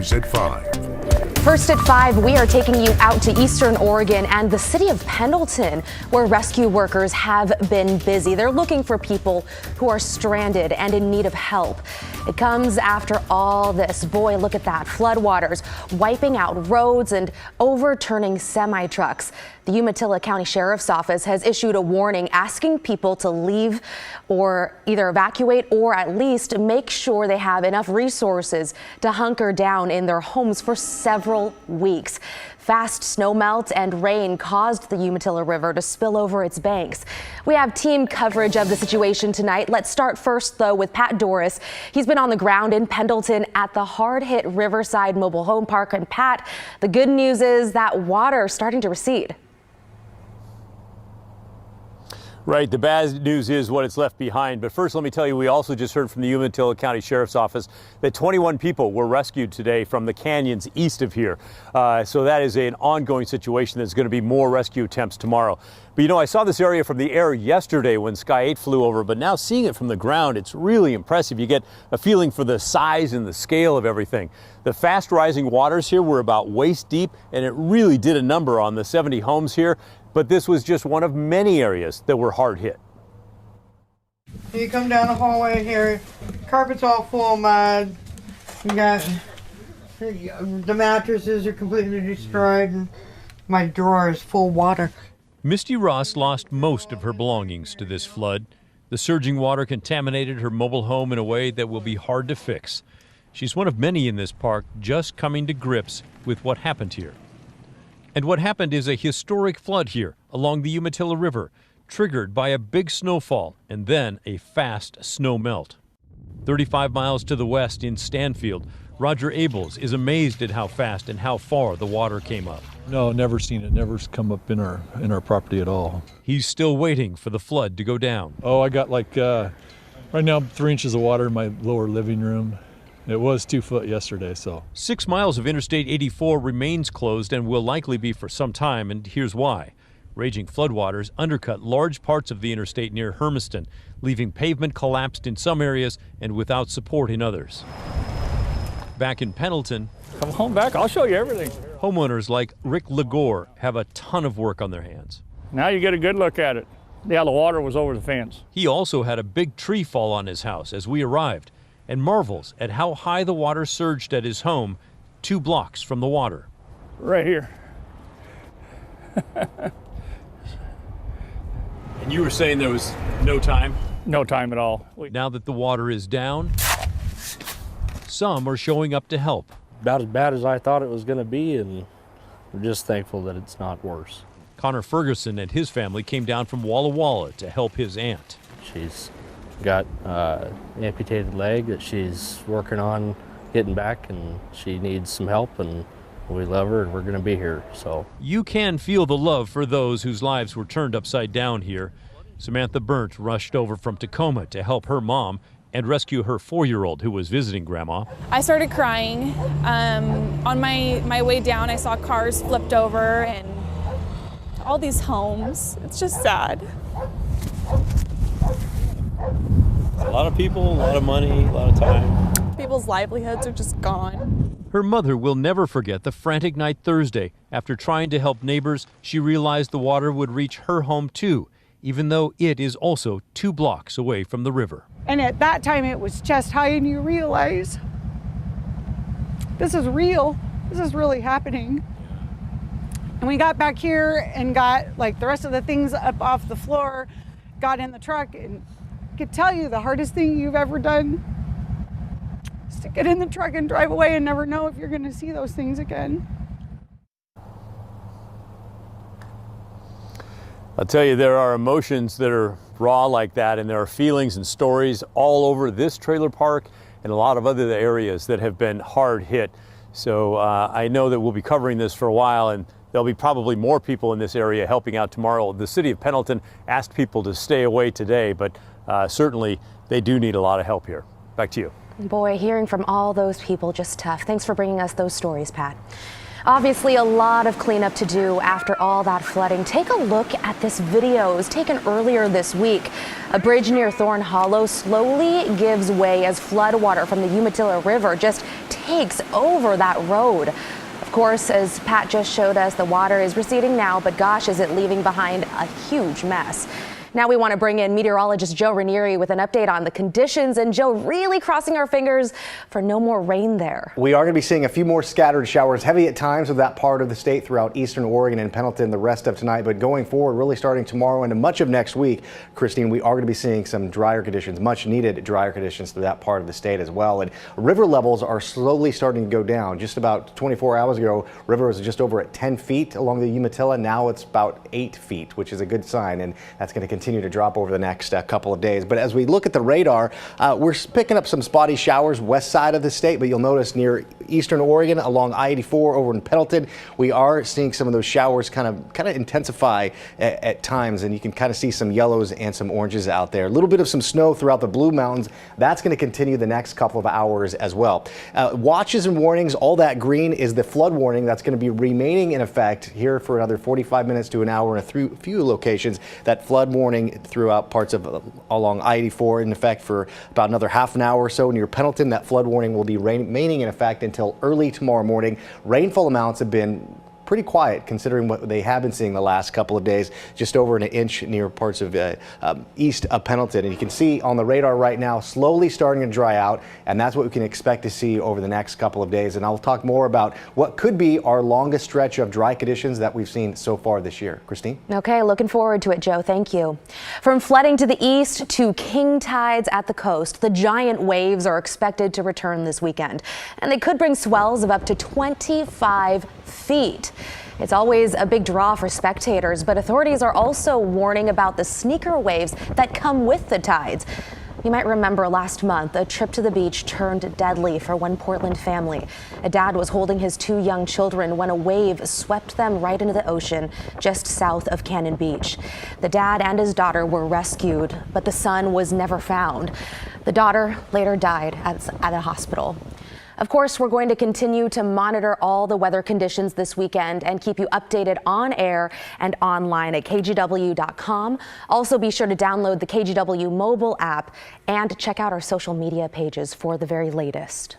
News at 5. First at 5, we are taking you out to eastern Oregon and the city of Pendleton, where rescue workers have been busy. They're looking for people who are stranded and in need of help. It comes after all this. Boy, look at that. Floodwaters wiping out roads and overturning semi-trucks. The Umatilla County Sheriff's Office has issued a warning asking people to leave or either evacuate or at least make sure they have enough resources to hunker down in their homes for several weeks. Fast snowmelt and rain caused the Umatilla River to spill over its banks. We have team coverage of the situation tonight. Let's start first, though, with Pat Doris. He's been on the ground in Pendleton at the hard-hit Riverside Mobile Home Park. And Pat, the good news is that water is starting to recede. Right. The bad news is what it's left behind. But first, let me tell you, we also just heard from the Umatilla County Sheriff's Office that 21 people were rescued today from the canyons east of here. So that is an ongoing situation. There's going to be more rescue attempts tomorrow. But, you know, I saw this area from the air yesterday when Sky 8 flew over, but now seeing it from the ground, it's really impressive. You get a feeling for the size and the scale of everything. The fast rising waters here were about waist deep, and it really did a number on the 70 homes here. But this was just one of many areas that were hard hit. You come down the hallway here, carpet's all full of mud. You got the mattresses are completely destroyed, and my drawer is full of water. Misty Ross lost most of her belongings to this flood. The surging water contaminated her mobile home in a way that will be hard to fix. She's one of many in this park just coming to grips with what happened here. And what happened is a historic flood here along the Umatilla River, triggered by a big snowfall and then a fast snow melt. 35 miles to the west in Stanfield, Roger Abels is amazed at how fast and how far the water came up. No, never seen it. Never come up in our property at all. He's still waiting for the flood to go down. Oh, I got like right now 3 inches of water in my lower living room. It was 2 foot yesterday, so. 6 miles of Interstate 84 remains closed and will likely be for some time, and here's why. Raging floodwaters undercut large parts of the interstate near Hermiston, leaving pavement collapsed in some areas and without support in others. Back in Pendleton, come home back, I'll show you everything. Homeowners like Rick Legore have a ton of work on their hands. Now you get a good look at it. Yeah, the water was over the fence. He also had a big tree fall on his house as we arrived, and marvels at how high the water surged at his home 2 blocks from the water. Right here. And you were saying there was no time? No time at all. Now that the water is down, some are showing up to help. About as bad as I thought it was going to be, and we're just thankful that it's not worse. Connor Ferguson and his family came down from Walla Walla to help his aunt. She's got an amputated leg that she's working on getting back, and she needs some help, and we love her and we're going to be here. So you can feel the love for those whose lives were turned upside down here. Samantha Burnt rushed over from Tacoma to help her mom and rescue her 4-year-old who was visiting Grandma. I started crying. On my way down, I saw cars flipped over and all these homes. It's just sad. A lot of people, a lot of money, a lot of time. People's livelihoods are just gone. Her mother will never forget the frantic night Thursday. After trying to help neighbors, she realized the water would reach her home too, even though it is also 2 blocks away from the river. And at that time it was chest high, and you realize this is real. This is really happening. And we got back here and got like the rest of the things up off the floor, got in the truck, and I could tell you the hardest thing you've ever done is to get in the truck and drive away and never know if you're going to see those things again. I'll tell you, there are emotions that are raw like that, and there are feelings and stories all over this trailer park and a lot of other areas that have been hard hit. So I know that we'll be covering this for a while, and there'll be probably more people in this area helping out tomorrow. The city of Pendleton asked people to stay away today, but certainly they do need a lot of help here. Back to you. Boy, hearing from all those people, just tough. Thanks for bringing us those stories, Pat. Obviously, a lot of cleanup to do after all that flooding. Take a look at this video. It was taken earlier this week. A bridge near Thorn Hollow slowly gives way as floodwater from the Umatilla River just takes over that road. Of course, as Pat just showed us, the water is receding now, but gosh, is it leaving behind a huge mess. Now we want to bring in meteorologist Joe Ranieri with an update on the conditions. And Joe, really crossing our fingers for no more rain there. We are going to be seeing a few more scattered showers, heavy at times of that part of the state throughout eastern Oregon and Pendleton the rest of tonight. But going forward, really starting tomorrow into much of next week, Christine, we are going to be seeing some drier conditions, much needed drier conditions through that part of the state as well. And river levels are slowly starting to go down. Just about 24 hours ago, river was just over at 10 feet along the Umatilla. Now it's about 8 feet, which is a good sign. And that's going to continue to drop over the next couple of days. But as we look at the radar, we're picking up some spotty showers west side of the state, but you'll notice near eastern Oregon along I-84 over in Pendleton, we are seeing some of those showers kind of intensify at times, and you can kind of see some yellows and some oranges out there. A little bit of some snow throughout the Blue Mountains. That's going to continue the next couple of hours as well. Watches and warnings, all that green is the flood warning that's going to be remaining in effect here for another 45 minutes to an hour in a few locations. That flood warning throughout parts of along I-84 in effect for about another half an hour or so. Near Pendleton, that flood warning will be remaining in effect until early tomorrow morning. Rainfall amounts have been pretty quiet considering what they have been seeing the last couple of days, just over an inch near parts of east of Pendleton. And you can see on the radar right now, slowly starting to dry out, and that's what we can expect to see over the next couple of days. And I'll talk more about what could be our longest stretch of dry conditions that we've seen so far this year. Christine? Okay, looking forward to it, Joe. Thank you. From flooding to the east to king tides at the coast, the giant waves are expected to return this weekend, and they could bring swells of up to 25 feet. It's always a big draw for spectators, but authorities are also warning about the sneaker waves that come with the tides. You might remember last month, a trip to the beach turned deadly for one Portland family. A dad was holding his 2 young children when a wave swept them right into the ocean just south of Cannon Beach. The dad and his daughter were rescued, but the son was never found. The daughter later died at a hospital. Of course, we're going to continue to monitor all the weather conditions this weekend and keep you updated on air and online at kgw.com. Also, be sure to download the KGW mobile app and check out our social media pages for the very latest.